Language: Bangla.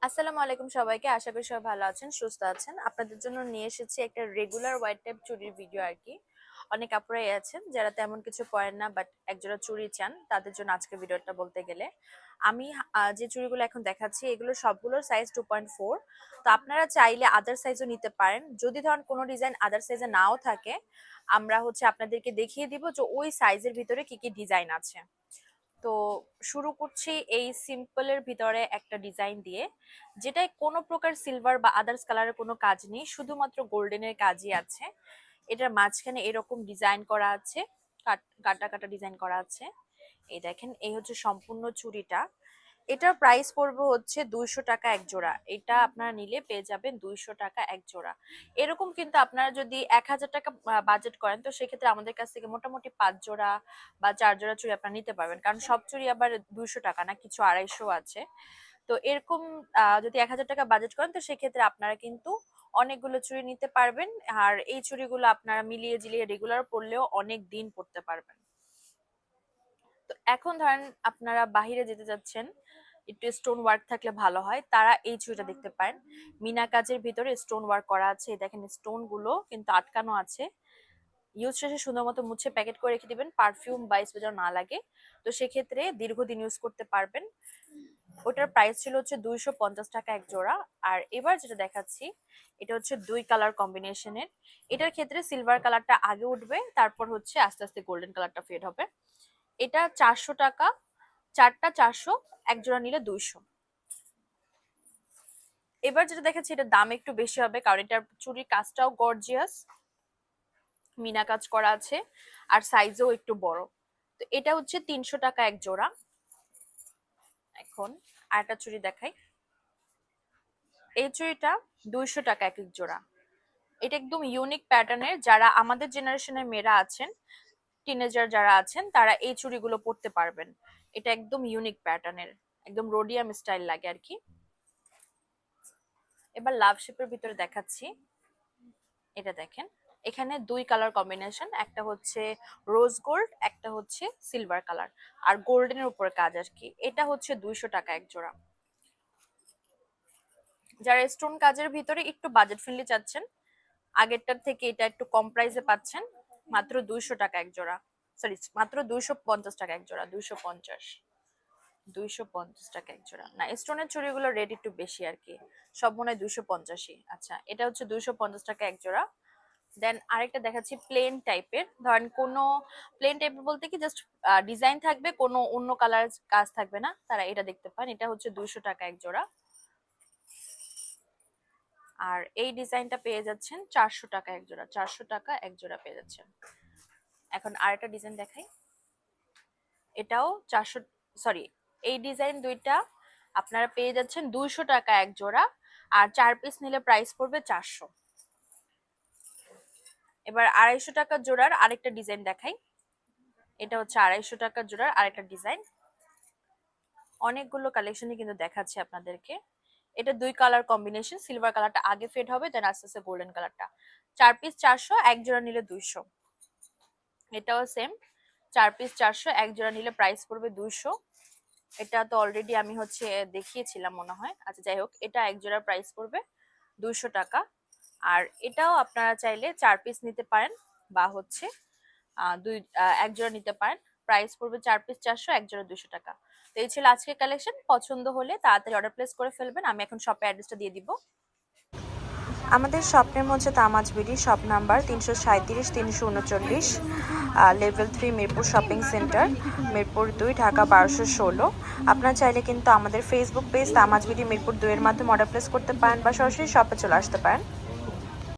আসসালামু আলাইকুম সবাইকে। আশা করি সবাই ভালো আছেন, সুস্থ আছেন। আপনাদের জন্য নিয়ে এসেছি একটা রেগুলার হোয়াইট টাইপ চুড়ির ভিডিও আর কি। অনেক আপুরাই আছেন যারা তেমন কিছু পরেন না বাট একজোড়া চুড়ি চান, তাদের জন্য আজকে ভিডিওটা বলতে গেলে আমি যে চুড়িগুলো এখন দেখাচ্ছি এগুলো সবগুলোর সাইজ 2.4। তো আপনারা চাইলে আদার সাইজও নিতে পারেন। যদি ধরেন কোনো ডিজাইন আদার সাইজে নাও থাকে, আমরা আপনাদেরকে দেখিয়ে দিব যে ওই সাইজের ভিতরে কি কি ডিজাইন আছে। তো শুরু করছি এই সিম্পলের ভিতরে একটা ডিজাইন দিয়ে, যেটায় কোনো প্রকার সিলভার বা আদার্স কালারের কোনো কাজ নেই, শুধুমাত্র গোল্ডেনের কাজই আছে। এটার মাঝখানে এরকম ডিজাইন করা আছে, কাটা কাটা ডিজাইন করা আছে। এই দেখেন, এই হচ্ছে সম্পূর্ণ চুড়িটা। এটার প্রাইস পড়বে হচ্ছে 200 টাকা এক জোড়া। এটা আপনারা নিলে পেয়ে যাবেন 200 টাকা এক জোড়া। এরকম কিন্তু আপনারা যদি 1000 টাকা বাজেট করেন, তো সেক্ষেত্রে আমাদের কাছ থেকে মোটামুটি 5 জোড়া বা 4 জোড়া চুড়ি আপনারা নিতে পারবেন, কারণ সব চুড়ি আবার 200 টাকা না, কিছু 250 আছে। তো এরকম যদি 1000 টাকা বাজেট করেন, তো সেক্ষেত্রে আপনারা কিন্তু অনেকগুলো চুড়ি নিতে পারবেন। আর এই চুড়িগুলো আপনারা মিলিয়ে জিলিয়ে রেগুলার পরলেও অনেক দিন পরতে পারবেন। তো এখন ধরেন আপনারা বাহিরে যেতে যাচ্ছেন, একটু স্টোন ওয়ার্ক থাকলে ভালো হয়, তারা এই চুড়িটা দেখতে পারেন। মিনা কাজের ভিতরে স্টোন ওয়ার্ক করা আছে, দেখেন স্টোন গুলো কিন্তু আটকানো আছে। ইউজ শেষে সুন্দর মতো মুছে প্যাকেট করে রেখে দিবেন, পারফিউম বা স্প্রে যেন না লাগে। তো সেক্ষেত্রে দীর্ঘদিন ইউজ করতে পারবেন। ওটার প্রাইস ছিল হচ্ছে 250 টাকা এক জোড়া। আর এবার যেটা দেখাচ্ছি, এটা হচ্ছে 2 কালার কম্বিনেশনের। এটার ক্ষেত্রে সিলভার কালারটা আগে উঠবে, তারপর হচ্ছে আস্তে আস্তে গোল্ডেন কালারটা ফেড হবে। এটা 400 টাকা, চারটা 400, এক জোড়া নিলে 200। এবার যেটা দেখাচ্ছি এটার দাম একটু বেশি হবে, কারণ এটার চুড়ির কাজটাও গর্জিয়াস, মিনা কাজ করা আছে, আর সাইজও একটু বড়। তো এটা হচ্ছে 300 টাকা এক জোড়া। এখন আরেকটা চুড়ি দেখাই। এই চুড়িটা 200 টাকা এক এক জোড়া। এটা একদম ইউনিক প্যাটার্নের। যারা আমাদের জেনারেশনের মেয়েরা আছেন, টিনেজার যারা আছেন, তারা এই চুড়িগুলো পরতে পারবেন। এটা একদম ইউনিক প্যাটার্নের, একদম রোডিয়াম স্টাইল লাগে আর কি। এবার লাভ শেপের ভিতরে দেখাচ্ছি। এটা দেখেন, এখানে 2 কালার কম্বিনেশন, একটা হচ্ছে রোজ গোল্ড, একটা হচ্ছে সিলভার কালার, আর গোল্ডেনের উপরে কাজ আর কি। এটা হচ্ছে 200 টাকা এক জোড়া। যারা স্টোন কাজের ভিতরে একটু বাজেট ফ্রেন্ডলি চাচ্ছেন, আগেরটার থেকে এটা একটু কম প্রাইসে পাচ্ছেন, মাত্র 200 টাকা এক জোড়া। সরি, মাত্র 250 টাকা এক জোড়া। 250 টাকা এক জোড়া না, স্টোনের চুড়িগুলো রেট একটু বেশি আর কি, সব মনে হয় 250-ই। আচ্ছা, এটা হচ্ছে 250 টাকা এক জোড়া। দেন আরেকটা দেখাচ্ছি প্লেন টাইপের। ধরেন কোনো প্লেন টাইপের বলতে কি, জাস্ট ডিজাইন থাকবে, কোনো অন্য কালার কাজ থাকবে না, তারা এটা দেখতে পান। এটা হচ্ছে 200 টাকা এক জোড়া। আর এই ডিজাইনটা পেয়ে যাচ্ছেন 400 টাকা এক জোড়া। 400 টাকা এক জোড়া পেয়ে যাচ্ছেন। এখন আরেকটা ডিজাইন দেখাই। এটাও 400, সরি, এই ডিজাইন দুইটা আপনারা পেয়ে যাচ্ছেন 200 টাকা এক জোড়া। আর 4 পিস নিলে প্রাইস পড়বে 400। এবার 250 টাকা জোড়ার আরেকটা ডিজাইন দেখাই। এটা হচ্ছে 250 টাকা জোড়ার আরেকটা ডিজাইন। অনেকগুলো কালেকশনই কিন্তু দেখাচ্ছি আপনাদেরকে। এটা 2 কালার কম্বিনেশন, সিলভার কালারটা আগে ফেড হবে, দেন আস্তে আস্তে গোল্ডেন কালারটা। 4 পিস 400, এক জোড়া নিলে 200। এটাও সেম, 4 পিস 400, এক জোড়া নিলে প্রাইস পড়বে 200। এটা তো অলরেডি আমি দেখিয়েছিলাম মনে হয়। আচ্ছা, যাই হোক, এটা এক জোড়ার প্রাইস পড়বে 200 টাকা। আর এটাও আপনারা চাইলে 4 পিস নিতে পারেন, বা এক জোড়া নিতে পারেন। প্রাইস পড়বে 4 পিস 400, এক জোড়া 200 টাকা। তো এই ছিল আজকের কালেকশন। পছন্দ হলে তাড়াতাড়ি অর্ডার প্লেস করে ফেলবেন। আমি এখন শপের অ্যাড্রেসটা দিয়ে দিব। আমাদের স্বপ্নের মধ্যে Tamaz BD, shop number 337 339, level 3, Mirpur shopping center, Mirpur 2, Dhaka 1216। আপনারা চাইলে কিন্তু আমাদের Facebook page Tamaz BD Mirpur 2 এর মাধ্যমে অর্ডার প্লেস করতে পারেন, বা সরাসরি শপে চলে আসতে পারেন।